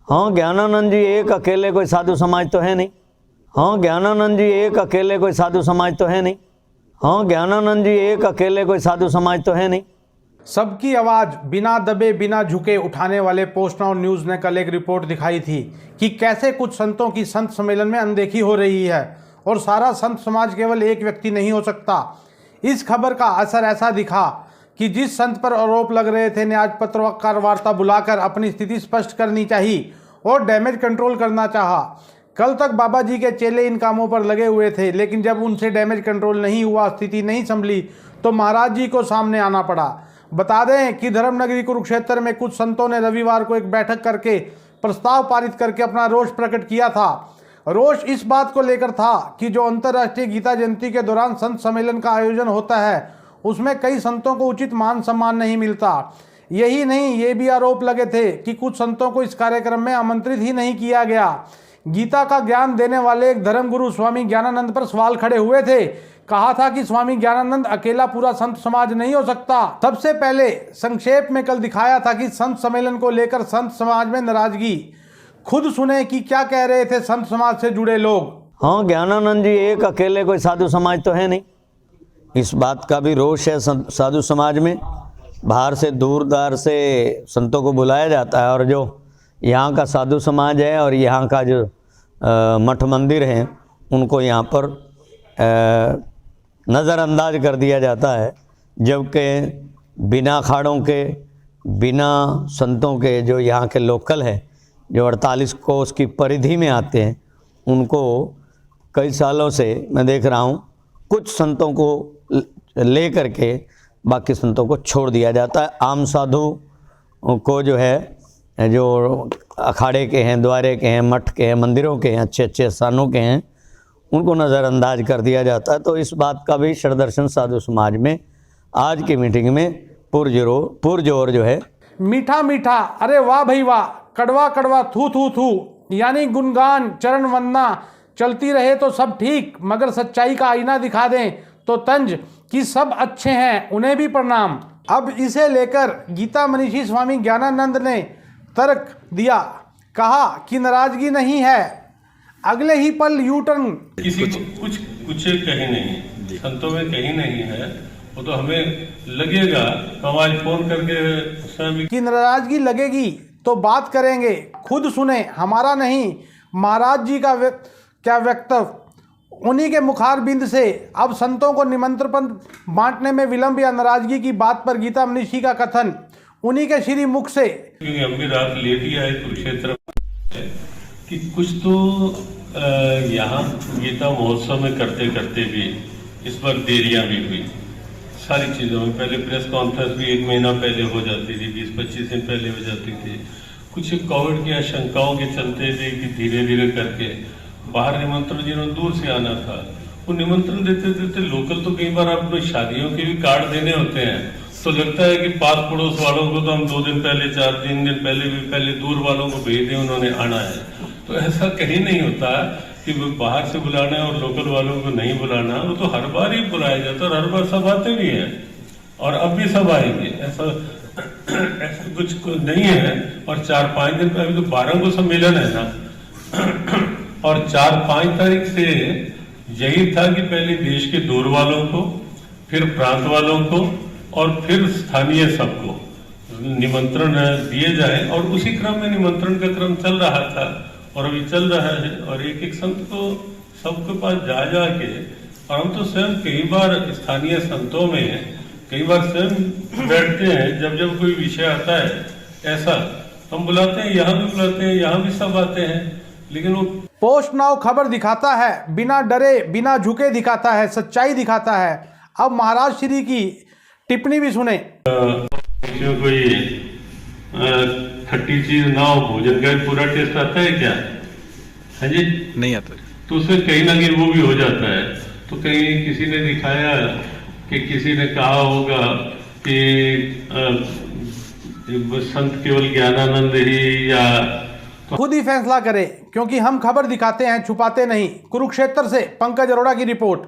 हाँ ज्ञानानंद जी एक अकेले कोई साधु समाज तो है नहीं। हाँ ज्ञानानंद जी एक अकेले कोई साधु समाज तो है नहीं। हाँ ज्ञानानंद जी एक अकेले कोई साधु समाज तो है नहीं। सबकी आवाज बिना दबे बिना झुके उठाने वाले पोस्ट नाउ न्यूज ने कल एक रिपोर्ट दिखाई थी कि कैसे कुछ संतों की संत सम्मेलन में अनदेखी हो रही है और सारा संत समाज केवल एक व्यक्ति नहीं हो सकता। इस खबर का असर ऐसा दिखा कि जिस संत पर आरोप लग रहे थे ने आज पत्रकार वार्ता बुलाकर अपनी स्थिति स्पष्ट करनी चाहिए और डैमेज कंट्रोल करना चाहा। कल तक बाबा जी के चेले इन कामों पर लगे हुए थे, लेकिन जब उनसे डैमेज कंट्रोल नहीं हुआ, स्थिति नहीं संभली, तो महाराज जी को सामने आना पड़ा। बता दें कि धर्मनगरी कुरुक्षेत्र में कुछ संतों ने रविवार को एक बैठक करके प्रस्ताव पारित करके अपना रोष प्रकट किया था। रोष इस बात को लेकर था कि जो अंतर्राष्ट्रीय गीता जयंती के दौरान संत सम्मेलन का आयोजन होता है उसमें कई संतों को उचित मान सम्मान नहीं मिलता। यही नहीं, ये भी आरोप लगे थे कि कुछ संतों को इस कार्यक्रम में आमंत्रित ही नहीं किया गया। गीता का ज्ञान देने वाले एक धर्मगुरु स्वामी ज्ञानानंद पर सवाल खड़े हुए थे। कहा था कि स्वामी ज्ञानानंद अकेला पूरा संत समाज नहीं हो सकता। सबसे पहले संक्षेप में कल दिखाया था कि संत सम्मेलन को लेकर संत समाज में नाराजगी। खुद सुने कि क्या कह रहे थे संत समाज से जुड़े लोग। हाँ ज्ञानानंद जी एक अकेले कोई साधु समाज तो है नहीं। इस बात का भी रोष है साधु समाज में। बाहर से दूर दार से संतों को बुलाया जाता है और जो यहाँ का साधु समाज है और यहाँ का जो मठ मंदिर है उनको यहाँ पर नज़रअंदाज कर दिया जाता है, जबकि बिना अखाड़ों के बिना संतों के जो यहाँ के लोकल है जो 48 कोस की परिधि में आते हैं उनको कई सालों से मैं देख रहा हूँ कुछ संतों को ले करके बाकी संतों को छोड़ दिया जाता है। आम साधु को जो है जो अखाड़े के हैं, द्वारे के हैं, मठ के हैं, मंदिरों के हैं, अच्छे अच्छे स्थानों के हैं, उनको नज़रअंदाज कर दिया जाता है। तो इस बात का भी शरदर्शन साधु समाज में आज की मीटिंग में पुरजोर जो है मीठा मीठा, अरे वाह भाई वाह, कड़वा कड़वा, थू थू थू, यानी गुणगान चरण वंदना चलती रहे तो सब ठीक, मगर सच्चाई का आईना दिखा दें तो तंज कि सब अच्छे हैं, उन्हें भी प्रणाम। अब इसे लेकर गीता मनीषी स्वामी ज्ञानानंद ने तर्क दिया। कहा कि नाराजगी नहीं है, अगले ही पल यू टर्न। किसी को कुछ कहीं नहीं, संतों में कहीं नहीं है, वो तो हमें लगेगा तो आज फोन करके कि नाराजगी लगेगी तो बात करेंगे, खुद सुने, हमारा नहीं। महाराज जी का क्या वक्तव्य, उन्हीं के मुखार बिंद से। अब संतों को निमंत्रण बांटने में विलंब या नाराजगी की बात पर गीता मनीषी का कथन उन्हीं के श्री मुख से। क्योंकि हम भी रात लेट ही आए कुरुक्षेत्र कि कुछ तो यहाँ गीता महोत्सव में करते करते भी इस पर देरियां भी हुई। सारी चीज़ों में पहले प्रेस कॉन्फ्रेंस भी 1 महीना पहले हो जाती थी, 20-25 दिन पहले हो जाती थी। कुछ कोविड की आशंकाओं के चलते भी कि धीरे धीरे करके बाहर निमंत्रण जिन्होंने दूर से आना था वो निमंत्रण देते देते लोकल तो कई बार अपने शादियों के भी कार्ड देने होते हैं, तो लगता है कि पास पड़ोस वालों को तो हम 2 दिन पहले 4-3 दिन पहले भी पहले दूर वालों को भेज दें, उन्होंने आना है। तो ऐसा कहीं नहीं होता कि बाहर से बुलाना है और लोकल वालों को नहीं बुलाना, वो तो हर बार ही बुलाया जाता है और हर बार सब आते भी हैं और अब भी सब आएंगे। ऐसा कुछ नहीं है। और 4-5 दिन पहले तो 12 को सम्मेलन है ना, और 4-5 तारीख से यही था कि पहले देश के दूर वालों को, फिर प्रांत वालों को और फिर स्थानीय सबको निमंत्रण दिए जाए, और उसी क्रम में निमंत्रण का क्रम चल रहा था और अभी चल रहा है। और एक एक संत को सबके पास जा के, और हम तो स्वयं कई बार स्थानीय संतों में कई बार स्वयं बैठते हैं, जब जब कोई विषय आता है ऐसा हम बुलाते हैं, यहाँ भी बुलाते हैं, यहाँ भी सब आते हैं, लेकिन वो पोस्ट नाउ खबर दिखाता है, बिना डरे बिना झुके दिखाता है, सच्चाई दिखाता है। अब महाराज श्री की टिप्पणी भी सुने। कोई खट्टी चीज ना हो, भोजन का पूरा टेस्ट आता है क्या? है जी, नहीं आता। तो उससे कहीं ना कहीं वो भी हो जाता है। तो कहीं किसी ने दिखाया कि किसी ने कहा होगा कि संत केवल ज्ञानानंद ही, या तो खुद ही फैसला करें, क्योंकि हम खबर दिखाते हैं, छुपाते नहीं। कुरुक्षेत्र से पंकज अरोड़ा की रिपोर्ट।